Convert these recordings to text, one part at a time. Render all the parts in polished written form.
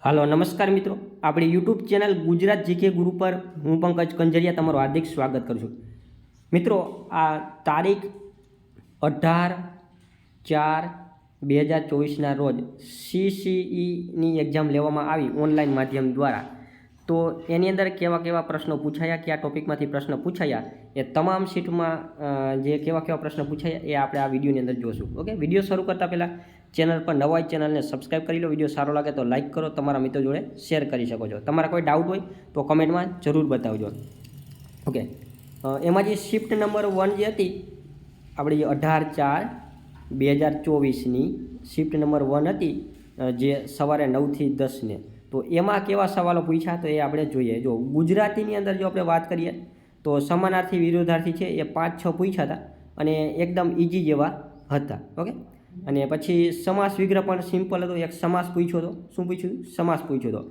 હાલો નમસ્કાર મિત્રો, આપણી યુટ્યુબ ચેનલ ગુજરાત જીકે ગુરુ પર હું પંકજ કંજરિયા તમારું હાર્દિક સ્વાગત કરું છું. મિત્રો, આ તારીખ 18/4/2024ના રોજ CCEની એક્ઝામ લેવામાં આવી ઓનલાઈન માધ્યમ દ્વારા. તો એની અંદર કેવા કેવા પ્રશ્નો પૂછાયા, કયા ટોપિકમાંથી પ્રશ્ન પૂછાયા, એ તમામ શીટમાં જે કેવા કેવા પ્રશ્ન પૂછાયા એ આપણે આ વિડીયોની અંદર જોશું. ઓકે, વિડીયો શરૂ કરતાં પહેલાં ચેનલ પર નવા હોય ચેનલને સબસ્ક્રાઈબ કરી લો. વિડીયો સારો લાગે તો લાઇક કરો, તમારા મિત્રો જોડે શેર કરી શકો છો. તમારા કોઈ ડાઉટ હોય તો કમેન્ટમાં જરૂર બતાવજો. ઓકે, એમાં જે શિફ્ટ નંબર 1 જે હતી આપણી 18/4/2024ની શિફ્ટ નંબર 1 હતી, જે સવારે 9 થી 10 ને. તો એમાં કેવા સવાલો પૂછ્યા તો એ આપણે જોઈએ. જો ગુજરાતીની અંદર જો આપણે વાત કરીએ તો સમાનાર્થી વિરોધાર્થી છે એ 5-6 પૂછ્યા હતા અને એકદમ ઇઝી જેવા હતા. ઓકે, અને પછી સમાસ વિગ્રહ પણ સિમ્પલ હતો. એક સમાસ પૂછ્યો હતો. શું પૂછ્યું? સમાસ પૂછ્યો હતો.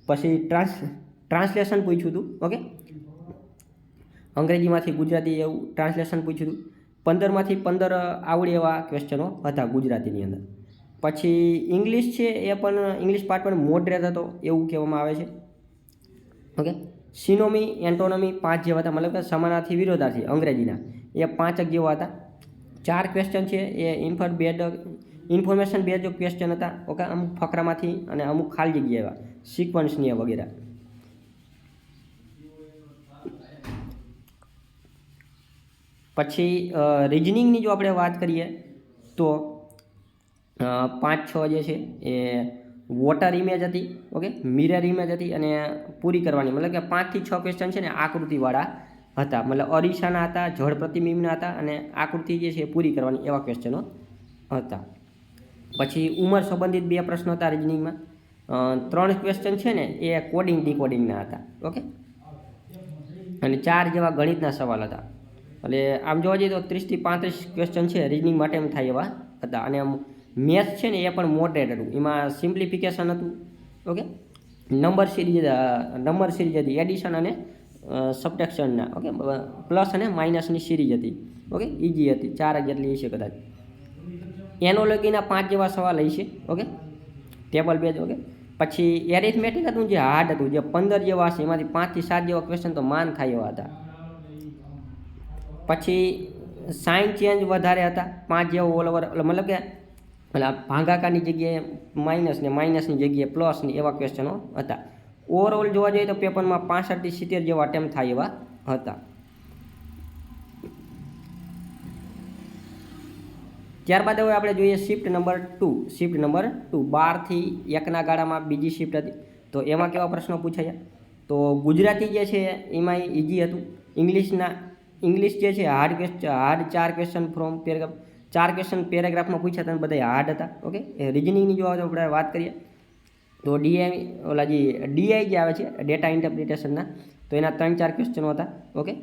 પછી ટ્રાન્સલેશન પૂછ્યું હતું. ઓકે, અંગ્રેજીમાંથી ગુજરાતી એવું ટ્રાન્સલેશન પૂછ્યું હતું. 15માંથી 15 આવડે એવા ક્વેશ્ચનો હતા ગુજરાતીની અંદર. પછી ઇંગ્લિશ છે એ પણ ઇંગ્લિશ પાર્ટ પણ મોડરેટ હતો એવું કહેવામાં આવે છે. ઓકે, સિનોમી એન્ટોનોમી 5 જેવા હતા, મતલબ કે સમાનાર્થી વિરોધાર્થી અંગ્રેજીના એ 5 જેવા હતા. 4 ક્વેશ્ચન છે એ ઇન્ફોર્મેશન બેઝ ક્વેશ્ચન હતા. ઓકે, અમુક ફકરામાંથી અને અમુક ખાલી જગ્યા એવા સિક્વન્સની વગેરે. પછી રિઝનિંગની જો આપણે વાત કરીએ તો 5-6 જે છે એ વોટર ઇમેજ હતી. ઓકે, મિરર ઇમેજ હતી અને પૂરી કરવાની, મતલબ કે 5 થી 6 ક્વેશ્ચન છે ને આકૃતિવાળા હતા, મતલબ અરીસાના હતા, જળ પ્રતિબિંબના હતા અને આકૃતિ જે છે પૂરી કરવાની એવા ક્વેશ્ચનો હતા. પછી ઉંમર સંબંધિત 2 પ્રશ્નો હતા રિઝનિંગમાં. 3 ક્વેશ્ચન છે ને એ કોડિંગ ડીકોડિંગના હતા. ઓકે, અને 4 જેવા ગણિતના સવાલ હતા. એટલે આમ જોવા જઈએ તો 30 થી 35 ક્વેશ્ચન છે રિઝનિંગ માટે એમ થાય એવા હતા. અને મેથ્સ છે ને એ પણ મોડરેટ હતું. એમાં સિમ્પ્લિફિકેશન હતું. ઓકે, નંબર સિરીઝ હતી, એડિશન અને સબટ્રેક્શનના. ઓકે, પ્લસ અને માઇનસની સિરીઝ હતી. ઓકે, ઇઝી હતી, 4 જેટલી છે કદાચ. એનોલોગીના 5 જેવા સવાલ હશે. Okay, table base. ઓકે, પછી એરિથમેટિક હતું જે હાર્ડ હતું, જે 15 જેવા હશે, એમાંથી 5 થી 7 જેવા ક્વેશ્ચન તો માન થાય એવા હતા. પછી સાઇન ચેન્જ વધારે હતા, 5 જેવો ઓલ ઓવર, મતલબ કે ભાગાકારની જગ્યાએ માઇનસ ને માઇનસની જગ્યાએ પ્લસ ને એવા ક્વેશ્ચનો હતા. ઓવરઓલ જોવા જઈએ તો પેપરમાં 65 થી 70 જેવા અટેમ્પ થાય એવા હતા. ત્યારબાદ હવે આપણે જોઈએ શિફ્ટ નંબર 2. શિફ્ટ નંબર 2 12 થી 1ના ગાળામાં બીજી શિફ્ટ હતી. તો એમાં કેવા પ્રશ્નો પૂછાયા? તો ગુજરાતી જે છે એમાં ઇઝી હતું. ઇંગ્લિશ જે છે hard 4 question from paragraph, 4 question પેરેગ્રાફમાં પૂછ્યા હતા, બધા હાર્ડ હતા. ઓકે, રિઝનિંગની જો આપણે વાત કરીએ તો ડીઆઈ જે આવે છે ડેટા ઇન્ટરપ્રિટેશનના, તો એના 3-4 ક્વેશ્ચનો હતા. ઓકે,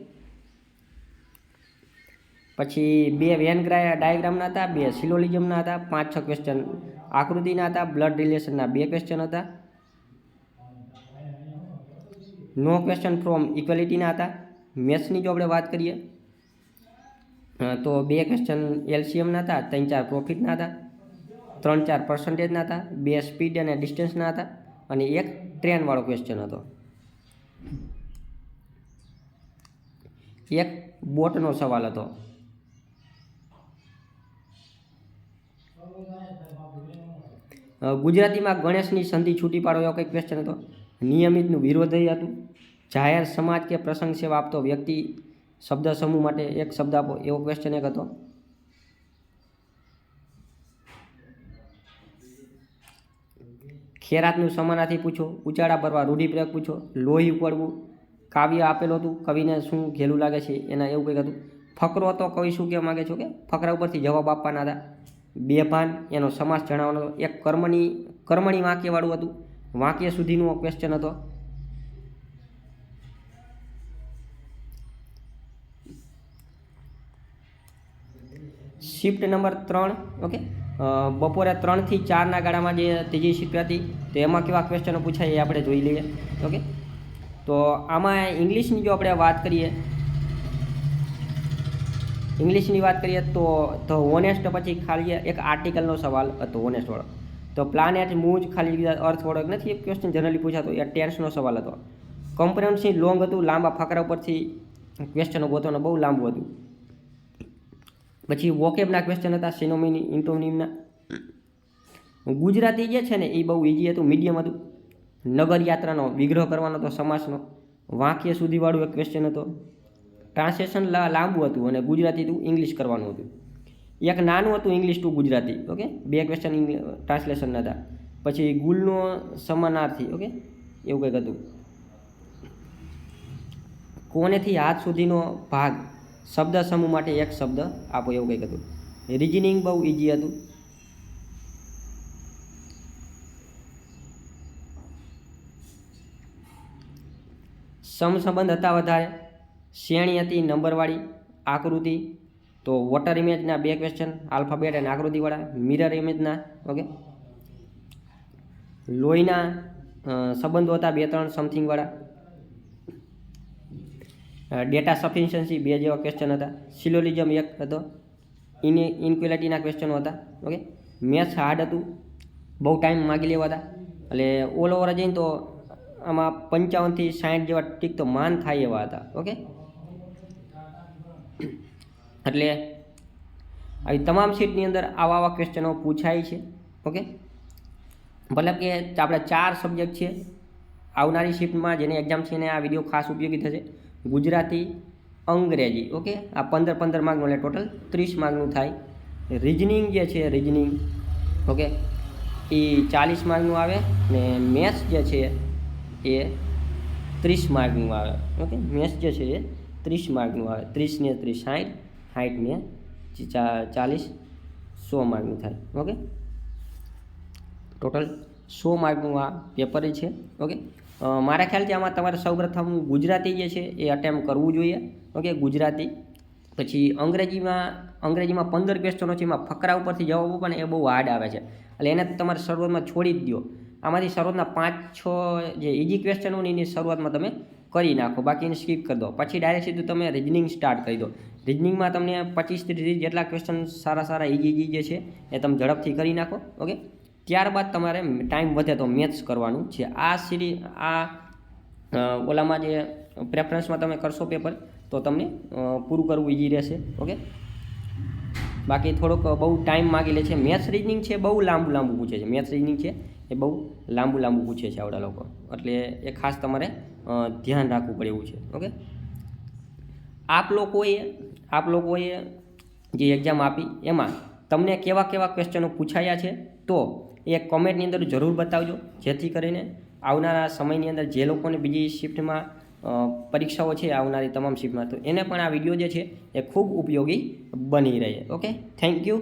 પછી 2 વેન ડાયાગ્રામના હતા, 2 સિલોલિઝમના હતા, 5-6 ક્વેશ્ચન આકૃતિના હતા, બ્લડ રિલેશનના 2 ક્વેશ્ચન હતા, નો ક્વેશ્ચન ફ્રોમ ઇક્વેલિટીના હતા. મેથ્સની જો આપણે વાત કરીએ તો 2 ક્વેશ્ચન એલસીએમના હતા, 3-4 પ્રોફિટના હતા, 3-4 પર્સન્ટેજના હતા, 2 સ્પીડ અને ડિસ્ટન્સના હતા અને 1 ટ્રેનવાળો ક્વેશ્ચન હતો. 1 બોટનો સવાલ હતો. ગુજરાતીમાં ગણેશની સંધિ છૂટી પાડો એવો કંઈક ક્વેશ્ચન હતો. નિયમિતનું વિરોધી હતું. જાહેર સમાજ કે પ્રસંગ સેવા આપતો વ્યક્તિ શબ્દ સમૂહ માટે 1 શબ્દ આપો એવો ક્વેશ્ચન એક હતો. ખેરાતનું સમાનાર્થી પૂછો, ઉચાળા ભરવા રૂઢિપ્રયોગ પૂછો, લોહી ઉકળવું કાવ્ય આપેલું હતું, કવિને શું ઘેલું લાગે છે એના એવું કંઈક હતું. ફકરો હતો, કવિ શું કહેવા માગે છે. કે ફકરા ઉપરથી જવાબ આપવાના હતા. બેભાન એનો સમાસ જણાવવાનો હતો. 1 કર્મણી વાક્યવાળું હતું, વાક્ય સુધીનો ક્વેશ્ચન હતો. Shift number 3. ઓકે, બપોરે 3 થી 4ના ગાળામાં જે ત્રીજી શિફ્ટ હતી તો એમાં કેવા ક્વેશ્ચનો પૂછાય એ આપણે જોઈ લઈએ. ઓકે, તો આમાં ઇંગ્લિશની જો આપણે વાત કરીએ તો ધ ઓનેસ્ટ પછી ખાલી એક આર્ટિકલનો સવાલ હતો ઓનેસ્ટવાળો. તો પ્લાનેટ મૂવ ખાલી અર્થ વડો નથી એક ક્વેશ્ચન જનરલી પૂછાતો, એ ટેન્સનો સવાલ હતો. કોમ્પ્રેન્સિવ લોંગ હતું, લાંબા ફકરા ઉપરથી ક્વેશ્ચનો ગોતવાનું બહુ લાંબુ હતું. પછી વોકેબના ક્વેશ્ચન હતા, સિનોમિની, ઇન્ટોનિમના. ગુજરાતી જે છે ને એ બહુ ઇઝી હતું, મીડિયમ હતું. નગર યાત્રાનો વિગ્રહ કરવાનો હતો, સમાસનો. વાક્ય સુધીવાળું એક ક્વેશ્ચન હતો. ટ્રાન્સલેશન લાંબુ હતું અને ગુજરાતી ટુ ઇંગ્લિશ કરવાનું હતું. એક નાનું હતું English two Gujarati, okay, 2 question translation હતા. પછી ગુલનો સમાનાર્થી, ઓકે, એવું કંઈક હતું. કોનેથી હાથ સુધીનો ભાગ શબ્દ સમૂહ માટે એક શબ્દ આપો, એવું કંઈક હતું. રિઝનિંગ બહુ ઇઝી હતું. સમસંબંધ હતા વધારે. શ્રેણી હતી નંબરવાળી. આકૃતિ તો વોટર ઇમેજના 2 ક્વેશ્ચન, આલ્ફાબેટ અને આકૃતિવાળા. Mirror ઇમેજના, okay. લોહીના સંબંધો હતા 2-3 સમથિંગવાળા. ડેટા સફિશિયન્સી 2 જેવા ક્વેશ્ચન હતા. સિલોલિઝમ 1 હતો. ઇનક્વેલિટીના ક્વેશ્ચનો હતા, ઓકે. મેથ્સ હાર્ડ હતું, બહુ ટાઈમ માગી લેવા હતા. એટલે ઓલ ઓવર જઈને તો આમાં 55 થી 60 જેવા ટીક તો માન થાય એવા હતા, ઓકે. એટલે આવી તમામ સીટની અંદર આવા ક્વેશ્ચનો પૂછાય છે, ઓકે. મતલબ કે આપણે 4 સબ્જેક્ટ છે આવનારી શિફ્ટમાં, જેની એક્ઝામ છે એને આ વિડીયો ખાસ ઉપયોગી થશે. ગુજરાતી, અંગ્રેજી, ઓકે. આ 15 માર્કનું એટલે ટોટલ 30 માર્કનું થાય. રિઝનિંગ જે છે, રિઝનિંગ, ઓકે, એ 40 માર્કનું આવે ને મેથ્સ જે છે એ 30 માર્કનું આવે, ઓકે. મેથ્સ જે છે એ 30 માર્કનું આવે. 30 ને 30 60, 60 ને 40 100 માર્કનું થાય, ઓકે. ટોટલ 100 માર્કનું આ પેપર છે, ઓકે. મારા ખ્યાલથી આમાં તમારે સૌપ્રથમ ગુજરાતી જે છે એ અટેમ્પ કરવું જોઈએ, ઓકે, ગુજરાતી. પછી અંગ્રેજીમાં 15 ક્વેશ્ચનો છે, એમાં ફકરા ઉપરથી જવાબો પણ એ બહુ હાર્ડ આવે છે, એટલે એને તમારે શરૂઆતમાં છોડી જ દો. આમાંથી શરૂઆતના 5-6 જે ઇઝી ક્વેશ્ચનો હોય એની શરૂઆતમાં તમે કરી નાખો, બાકી એને સ્કીપ કરી દો. પછી ડાયરેક્ટ સીધું તમે રિઝનિંગ સ્ટાર્ટ કરી દો. રિઝનિંગમાં તમને 25-30 જેટલા ક્વેશ્ચન સારા ઇઝી જે છે એ તમે ઝડપથી કરી નાખો, ઓકે. ત્યારબાદ તમારે ટાઈમ વધે તો મેથ્સ કરવાનું છે. આ સિરીઝ ઓલામાં જે પ્રેફરન્સમાં તમે કરશો પેપર તો તમને પૂરું કરવું ઇઝી રહેશે, ઓકે. બાકી થોડોક બહુ ટાઈમ માગી લે છે. મેથ્સ રિઝનિંગ છે બહુ લાંબુ પૂછે છે. મેથ્સ રિઝનિંગ છે એ બહુ લાંબુ પૂછે છે આવડા લોકો, એટલે એ ખાસ તમારે ધ્યાન રાખવું પડે એવું છે, ઓકે. આપ લોકોએ જે એક્ઝામ આપી એમાં તમને કેવા ક્વેશ્ચનો પૂછાયા છે તો એ કોમેન્ટની અંદર જરૂર બતાવજો, જેથી કરીને આવનારા સમયની અંદર જે લોકોને બીજી શિફ્ટમાં પરીક્ષાઓ છે આવનારી તમામ શિફ્ટમાં, તો એને પણ આ વિડીયો જે છે એ ખૂબ ઉપયોગી બની રહે, ઓકે. Thank you.